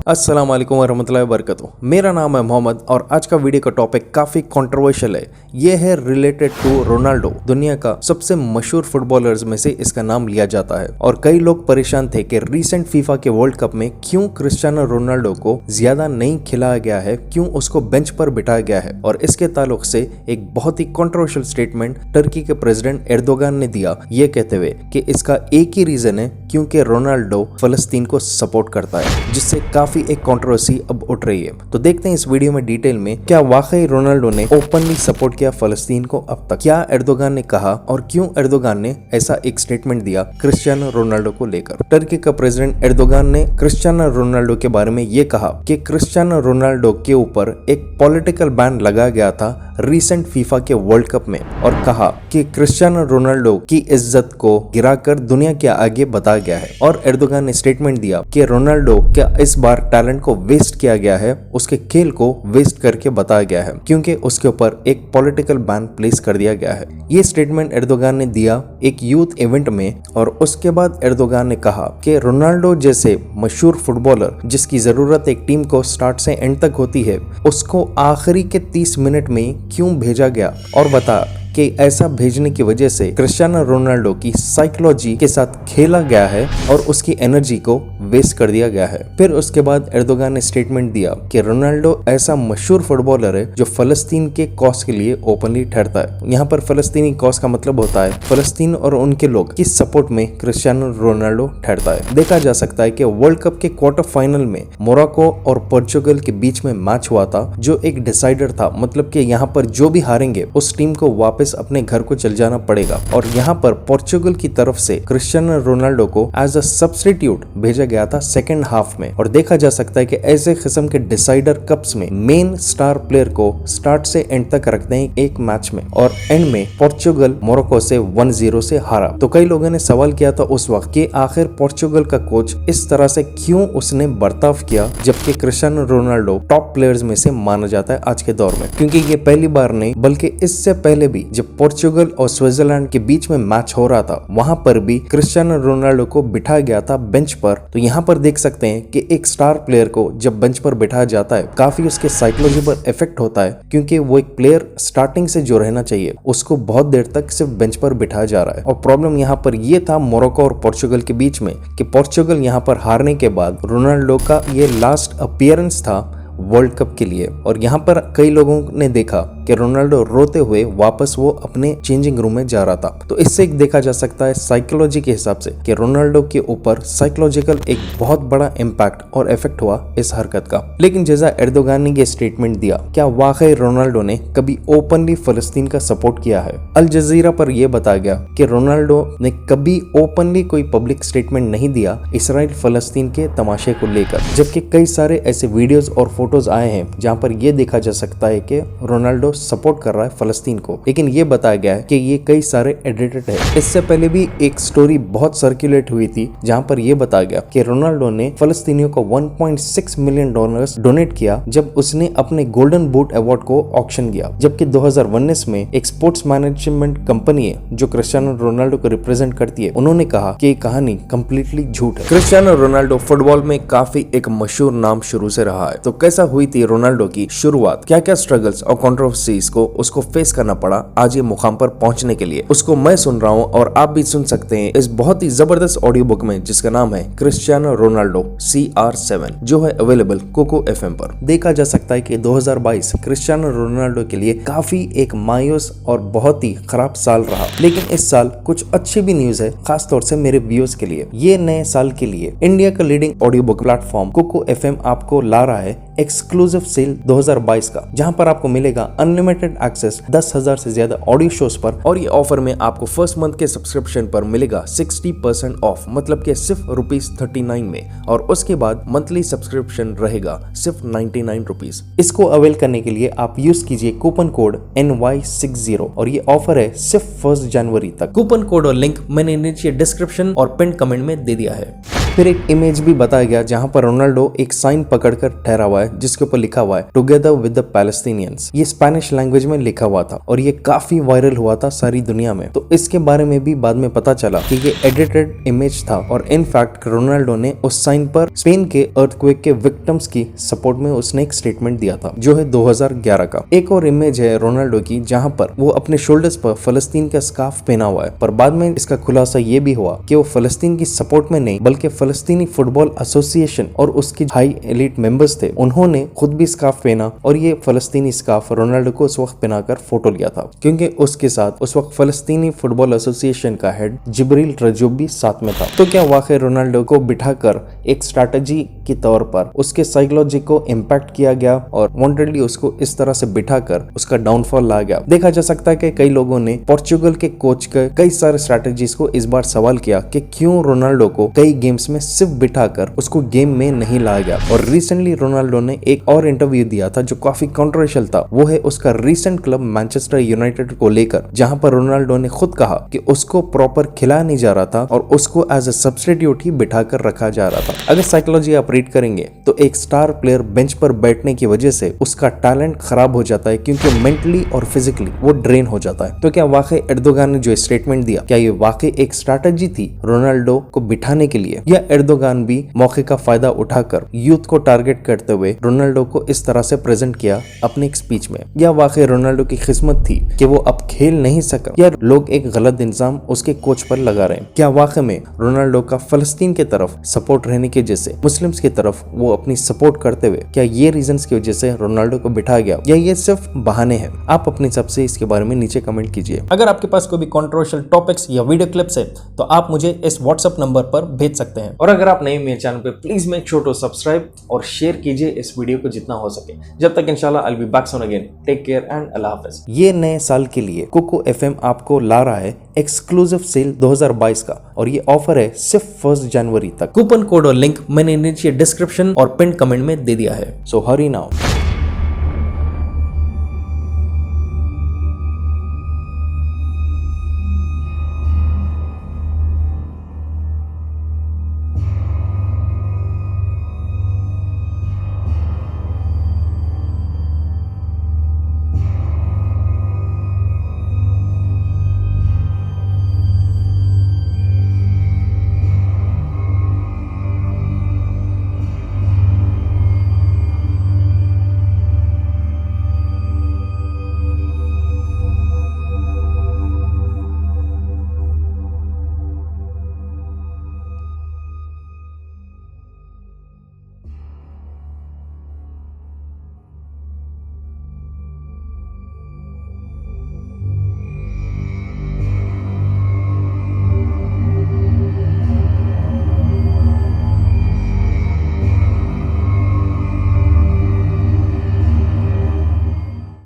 अस्सलाम वालेकुम वरहमतुल्लाहि वबरकातुहू। मेरा नाम है मोहम्मद और आज का वीडियो का टॉपिक काफी कंट्रोवर्शियल है। ये है रिलेटेड टू रोनाल्डो। दुनिया का सबसे मशहूर फुटबॉलर्स में से इसका नाम लिया जाता है और कई लोग परेशान थे कि रीसेंट फीफा के वर्ल्ड कप में क्यों क्रिस्टियानो रोनाल्डो को ज्यादा नहीं खिलाया गया है, क्यों उसको बेंच पर बिठाया गया है। और इसके ताल्लुक से एक बहुत ही कंट्रोवर्शियल स्टेटमेंट टर्की के प्रेसिडेंट एर्दोगान ने दिया, ये कहते हुए कि इसका एक ही रीजन है क्योंकि रोनाल्डो फलस्तीन को सपोर्ट करता है, जिससे काफी एक कंट्रोवर्सी अब उठ रही है। तो देखते हैं इस वीडियो में डिटेल में क्या वाकई रोनाल्डो ने ओपनली सपोर्ट किया फलस्तीन को अब तक, क्या एर्दोगान ने कहा और क्यों एर्दोगान ने ऐसा एक स्टेटमेंट दिया क्रिस्टियानो रोनाल्डो को लेकर। टर्की का प्रेसिडेंट एर्दोगान ने क्रिस्टियानो रोनाल्डो के बारे में ये कहा कि क्रिस्टियानो रोनाल्डो के ऊपर एक पॉलिटिकल बैन लगाया गया था रिसेंट फीफा के वर्ल्ड कप में और कहा कि क्रिस्टियानो रोनाल्डो की इज्जत को गिराकर दुनिया के आगे बताया गया है। और एर्दोगान ने स्टेटमेंट दिया कि रोनाल्डो क्या इस बार टैलेंट को वेस्ट किया गया है, उसके खेल को वेस्ट करके बताया गया है क्योंकि उसके ऊपर एक पॉलिटिकल बैन प्लेस कर दिया गया है। ये स्टेटमेंट एर्दोगान ने दिया एक यूथ इवेंट में और उसके बाद एर्दोगान ने कहा कि रोनाल्डो जैसे मशहूर फुटबॉलर जिसकी जरूरत एक टीम को स्टार्ट से एंड तक होती है, उसको आखिरी के 30 मिनट में क्यों भेजा गया और बता कि ऐसा भेजने की वजह से क्रिस्टियानो रोनाल्डो की साइकोलॉजी के साथ खेला गया है और उसकी एनर्जी को वेस्ट कर दिया गया है। फिर उसके बाद एर्दोगान ने स्टेटमेंट दिया कि रोनाल्डो ऐसा मशहूर फुटबॉलर है जो फलस्तीन के कॉज के लिए ओपनली ठहरता है। यहाँ पर फलस्तीनी कॉज का मतलब होता है फलस्तीन और उनके लोग की सपोर्ट में क्रिस्टियानो रोनाल्डो ठहरता है। देखा जा सकता है कि वर्ल्ड कप के क्वार्टर फाइनल में मोरक्को और पोर्चुगल के बीच में मैच हुआ था जो एक डिसाइडर था, मतलब कि यहाँ पर जो भी हारेंगे उस टीम को वापस अपने घर को चल जाना पड़ेगा। और यहाँ पर पोर्चुगल की तरफ से क्रिस्टियानो रोनाल्डो को एज अ सब्स्टिट्यूट भेजा गया था सेकेंड हाफ में। और देखा जा सकता है कि ऐसे किस्म के डिसाइडर कप्स में मेन स्टार प्लेयर को स्टार्ट से एंड तक रखते हैं एक मैच में, और एंड में पोर्चुगल मोरक्को से 1-0 से हारा। तो कई लोगों ने सवाल किया था उस वक्त कि आखिर पोर्चुगल का कोच इस तरह से क्यों उसने बर्ताव किया, जबकि क्रिस्टियानो रोनाल्डो टॉप प्लेयर्स में से माना जाता है आज के दौर में। क्योंकि ये पहली बार नहीं बल्कि इससे पहले भी जब पोर्चुगल और स्विट्जरलैंड के बीच में मैच हो रहा था वहां पर भी क्रिस्टियानो रोनाल्डो को बिठाया गया था बेंच पर। तो यहाँ पर देख सकते हैं कि एक स्टार प्लेयर को जब बेंच पर बिठाया जाता है काफी उसके साइकोलॉजी पर इफेक्ट होता है, क्योंकि वो एक प्लेयर स्टार्टिंग से जो रहना चाहिए उसको बहुत देर तक सिर्फ बेंच पर बिठाया जा रहा है। और प्रॉब्लम यहाँ पर ये था मोरक्को और पोर्चुगल के बीच में कि पोर्चुगल यहाँ पर हारने के बाद रोनाल्डो का ये लास्ट अपीयरेंस था वर्ल्ड कप के लिए। और यहाँ पर कई लोगों ने देखा कि रोनाल्डो रोते हुए वापस वो अपने चेंजिंग रूम में जा रहा था। तो इससे देखा जा सकता है साइकोलॉजी के हिसाब से कि रोनाल्डो के ऊपर साइकोलॉजिकल एक बहुत बड़ा इम्पैक्ट और इफेक्ट हुआ इस हरकत का। लेकिन जैसा एर्दोगान ने ये स्टेटमेंट दिया, क्या वाकई रोनाल्डो ने कभी ओपनली फलस्तीन का सपोर्ट किया है? अल जजीरा पर यह बताया गया कि रोनाल्डो ने कभी ओपनली कोई पब्लिक स्टेटमेंट नहीं दिया इसराइल फलस्तीन के तमाशे को लेकर, जबकि कई सारे ऐसे वीडियोज और फोटोज आए हैं जहां पर यह देखा जा सकता है कि रोनाल्डो सपोर्ट कर रहा है फलस्तीन को। लेकिन ये बताया गया है कि ये कई सारे एडिटेड है। इससे पहले भी एक स्टोरी बहुत सर्कुलेट हुई थी जहां पर यह बताया गया कि रोनाल्डो ने फलस्तीनियों को $1.6 मिलियन डोनेट किया जब उसने अपने गोल्डन बूट अवार्ड को ऑक्शन किया। जबकि 2019 में एक स्पोर्ट्स मैनेजमेंट कंपनी है जो क्रिस्टियानो रोनाल्डो को रिप्रेजेंट करती है, उन्होंने कहा कि ये कहानी कंप्लीटली झूठ है। क्रिस्टियानो रोनाल्डो फुटबॉल में काफी एक मशहूर नाम शुरू से रहा है। तो कैसा हुई थी रोनाल्डो की शुरुआत, क्या क्या स्ट्रगल्स और कंट्रोवर्सीज को उसको फेस करना पड़ा आज ये मुकाम पर पहुंचने के लिए, उसको मैं सुन रहा हूं और आप भी सुन सकते हैं इस बहुत ही जबरदस्त ऑडियो बुक में जिसका नाम है क्रिस्टियानो रोनाल्डो CR7, जो है अवेलेबल कोको FM पर। देखा जा सकता है कि 2022 क्रिस्टियानो रोनाल्डो के लिए काफी एक मायूस और बहुत ही खराब साल रहा। लेकिन इस साल कुछ अच्छी भी न्यूज है, खास तौर से मेरे व्यूअर्स के लिए। ये नए साल के लिए इंडिया का leading audio book platform Kuku FM आपको ला रहा है एक्सक्लूसिव सेल 2022 का, जहां पर आपको मिलेगा अनलिमिटेड एक्सेस 10,000 से ज्यादा ऑडियो शोज पर। और ये ऑफर में आपको फर्स्ट मंथ के सब्सक्रिप्शन पर मिलेगा 60% ऑफ, मतलब कि सिर्फ ₹39 में, और उसके बाद मंथली सब्सक्रिप्शन रहेगा सिर्फ ₹99। इसको अवेल करने के लिए आप यूज कीजिए कूपन कोड NY60 और ये ऑफर है सिर्फ 1 जनवरी तक। कूपन कोड और लिंक मैंने नीचे डिस्क्रिप्शन और पिन कमेंट में दे दिया है। फिर एक इमेज भी बताया गया जहां पर रोनाल्डो एक साइन पकड़कर ठहरा हुआ है है जिसके ऊपर लिखा हुआ है टुगेदर विद द पैलेस्टीनियंस। ये स्पेनिश लैंग्वेज में लिखा हुआ था और ये काफी वायरल हुआ था सारी दुनिया में। तो इसके बारे में भी बाद में पता चला कि ये एडिटेड इमेज था और इनफैक्ट रोनाल्डो ने उस साइन पर स्पेन के अर्थक्वेक के विक्टिम्स की सपोर्ट में उसने एक स्टेटमेंट दिया था जो है 2011 का। एक और इमेज है रोनाल्डो की जहां पर वो अपने शोल्डर्स पर फलस्तीन का स्कार्फ पहना हुआ है, पर बाद में इसका खुलासा ये भी हुआ कि वो फलस्तीन की सपोर्ट में नहीं बल्कि फलस्तीनी फुटबॉल एसोसिएशन और उसके हाई एलिट मेंबर्स थे, उन्होंने खुद भी स्कार्फ पहना और ये फलस्तीनी स्कार्फ रोनाल्डो को उस वक्त पहनाकर फोटो लिया था क्योंकि उसके साथ उस वक्त फलस्तीनी फुटबॉल एसोसिएशन का हेड जिब्रील रजूब भी साथ में था। तो क्या वाकई रोनाल्डो को बिठाकर एक स्ट्रैटेजी के तौर पर उसके साइकोलॉजी को इम्पैक्ट किया गया और वांटेडली उसको इस तरह से बिठाकर उसका डाउनफॉल ला गया? देखा जा सकता है कि कई लोगों ने पोर्चुगल के कोच के कई सारे स्ट्रैटेजीज को इस बार सवाल किया कि क्यों रोनाल्डो को कई गेम्स में सिर्फ बिठाकर उसको गेम में नहीं लाया गया। और रिसेंटली रोनाल्डो ने एक और इंटरव्यू दिया था जो काफी कंट्रोवर्शियल था, वो है उसका रिसेंट क्लब मैनचेस्टर यूनाइटेड को लेकर, जहां पर रोनाल्डो ने खुद कहा कि उसको प्रॉपर खिलाया नहीं जा रहा था और उसको एज ए सब्स्टिट्यूट ही बिठाकर रखा जा रहा था। अगर साइकोलॉजी आप रीड करेंगे तो एक स्टार प्लेयर बेंच पर बैठने की वजह से उसका टैलेंट खराब हो जाता है क्योंकि मेंटली और फिजिकली वो ड्रेन हो जाता है। तो क्या वाकई एर्दोगान ने जो स्टेटमेंट दिया, क्या ये वाकई एक स्ट्रैटेजी थी रोनाल्डो को बिठाने के लिए, या एर्दोगान भी मौके का फायदा उठाकर यूथ को टारगेट करते हुए रोनाल्डो को इस तरह से प्रेजेंट किया अपनी एक स्पीच में? या वाकई रोनाल्डो की किस्मत थी कि वो अब खेल नहीं सका, या लोग एक गलत इल्जाम उसके कोच पर लगा रहे हैं? क्या वाकई में रोनाल्डो का फलस्तीन की तरफ सपोर्ट रहने की वजह से मुस्लिम्स की तरफ वो अपनी सपोर्ट करते हुए, क्या ये रीजंस की वजह से रोनाल्डो को बिठा गया, या ये सिर्फ बहाने हैं? आप अपने हिसाब से इसके बारे में नीचे कमेंट कीजिए। अगर आपके पास कोई भी कंट्रोवर्शियल टॉपिक्स या वीडियो क्लिप्स है तो आप मुझे इस व्हाट्सएप नंबर पर भेज सकते हैं। और अगर आप नए मेरे चैनल पे please make sure to subscribe और शेयर कीजिए इस वीडियो को जितना हो सके। जब तक इंशाल्लाह I will be back soon again. Take care and अल्लाह हाफिज। ये नए साल के लिए कुकू एफएम आपको ला रहा है एक्सक्लूसिव सेल 2022 का, और ये ऑफर है सिर्फ 1 जनवरी तक। कूपन कोड और लिंक मैंने नीचे डिस्क्रिप्शन और पिन कमेंट में दे दिया है, सो हरी नाउ।